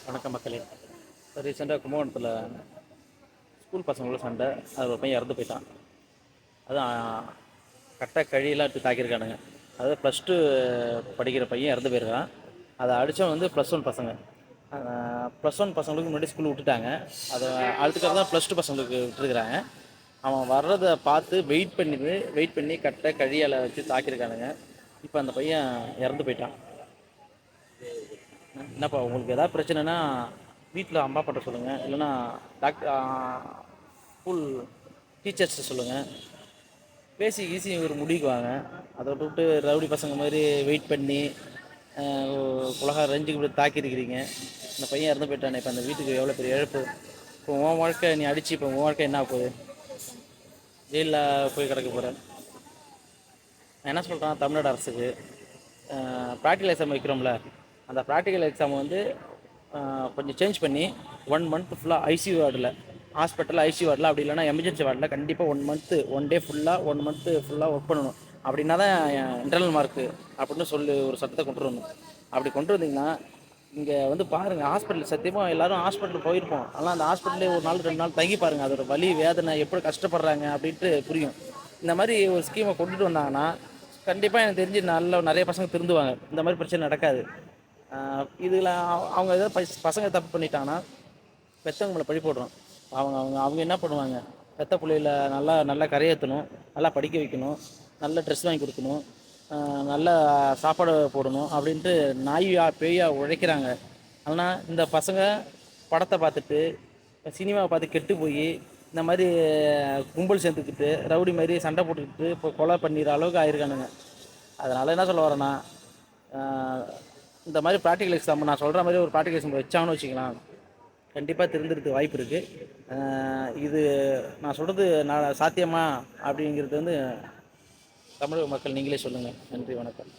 வணக்கம் மக்களே. ரீசெண்டாக கும்பகோணத்தில் ஸ்கூல் பசங்களோட சண்டை. அது ஒரு பையன் இறந்து போயிட்டான். அதுதான் கட்டை கழியெல்லாம் எடுத்து தாக்கியிருக்கானுங்க. அதாவது +2 படிக்கிற பையன் இறந்து போயிருக்கான். அதை அடித்தவன் வந்து +1 பசங்க. +1 பசங்களுக்கு முன்னாடி ஸ்கூல் விட்டுட்டாங்க. அதை அதுக்கப்புறம் தான் +2 பசங்களுக்கு விட்டுருக்குறாங்க. அவன் வர்றதை பார்த்து வெயிட் பண்ணி கட்டை கழியால் வச்சு தாக்கியிருக்கானுங்க. இப்போ அந்த பையன் இறந்து போயிட்டான். என்னப்பா உங்களுக்கு எதாவது பிரச்சனைனா வீட்டில் அம்மா அப்பாட்ட சொல்லுங்கள், இல்லைன்னா டாக்டர் ஸ்கூல் டீச்சர்ஸ்ட்டு சொல்லுங்கள். பேசி ஈஸி ஒரு முடிவுக்கு வாங்க. அதை விட்டு ரவுடி பசங்க மாதிரி வெயிட் பண்ணி உலக ரேஞ்சுக்கு இப்படி தாக்கியிருக்கிறீங்க. இந்த பையன் இறந்து போயிட்டானே, இப்போ அந்த வீட்டுக்கு எவ்வளோ பெரிய இழப்பு. இப்போ உன் வாழ்க்கை நீ அடித்து இப்போ உன் வாழ்க்கை என்ன போகுது? ஜெயிலில் போய் கிடக்க போகிறேன். நான் என்ன சொல்கிறேன், தமிழ்நாடு அரசுக்கு ப்ராக்டிக்கல் எக்ஸாம் வைக்கிறோம்ல, அந்த ப்ராக்டிக்கல் எக்ஸாம் வந்து கொஞ்சம் சேஞ்ச் பண்ணி 1 மந்த் ஃபுல்லாக ஐசியூ வார்டில், ஹாஸ்பிட்டலில் ஐசியூ வார்டில், அப்படி இல்லைனா எமர்ஜென்சி வார்டில் கண்டிப்பாக 1 டே ஃபுல்லாக 1 மந்த்து ஃபுல்லாக ஒர்க் பண்ணணும். அப்படின்னா தான் இன்டர்னல் மார்க்கு அப்படின்னு சொல்லி ஒரு சட்டத்தை கொண்டு வரணும். அப்படி கொண்டு வந்தீங்கன்னா இங்கே வந்து பாருங்கள், ஹாஸ்பிட்டல் சத்தியமாக எல்லோரும் ஹாஸ்பிட்டல் போயிருப்போம். ஆனால் அந்த ஹாஸ்பிட்டலே ஒரு நாள் 2 நாள் தங்கி பாருங்கள், அதோட வலி வேதனை எப்படி கஷ்டப்படுறாங்க அப்படின்ட்டு புரியும். இந்த மாதிரி ஒரு ஸ்கீமை கொண்டுட்டு வந்தாங்கன்னா கண்டிப்பாக எனக்கு தெரிஞ்சு நிறைய பசங்க திருந்துவாங்க. இந்த மாதிரி பிரச்சனை நடக்காது. இதில் அவங்க ஏதாவது பசங்க தப்பு பண்ணிட்டாங்கன்னா பெற்றவங்க மேலே பழி போடுறோம். அவங்க அவங்க அவங்க என்ன பண்ணுவாங்க, பெற்ற பிள்ளைகளை நல்லா கரையேற்றணும், நல்லா படிக்க வைக்கணும், நல்ல ட்ரெஸ் வாங்கி கொடுக்கணும், நல்ல சாப்பாடு போடணும் அப்படின்ட்டு பேயா உழைக்கிறாங்க. ஆனால் இந்த பசங்க படத்தை பார்த்துட்டு சினிமாவை பார்த்து கெட்டு போய் இந்த மாதிரி கும்பல் சேர்ந்துக்கிட்டு ரவுடி மாதிரி சண்டை போட்டுக்கிட்டு இப்போ கொலை பண்ணிடுற அளவுக்கு ஆயிருக்கானுங்க. அதனால் என்ன சொல்ல வரேன்னா, இந்த மாதிரி ப்ராக்டிக்கல் எக்ஸாம் நான் சொல்கிற மாதிரி ஒரு ப்ராக்டிக்கல் எக்ஸாம் வச்சாங்கன்னு வச்சுக்கலாம், கண்டிப்பாக திருந்துறதுக்கு வாய்ப்பு இருக்குது. இது நான் சொல்கிறது சாத்தியமா அப்படிங்கிறது வந்து தமிழக மக்கள் நீங்களே சொல்லுங்கள். நன்றி, வணக்கம்.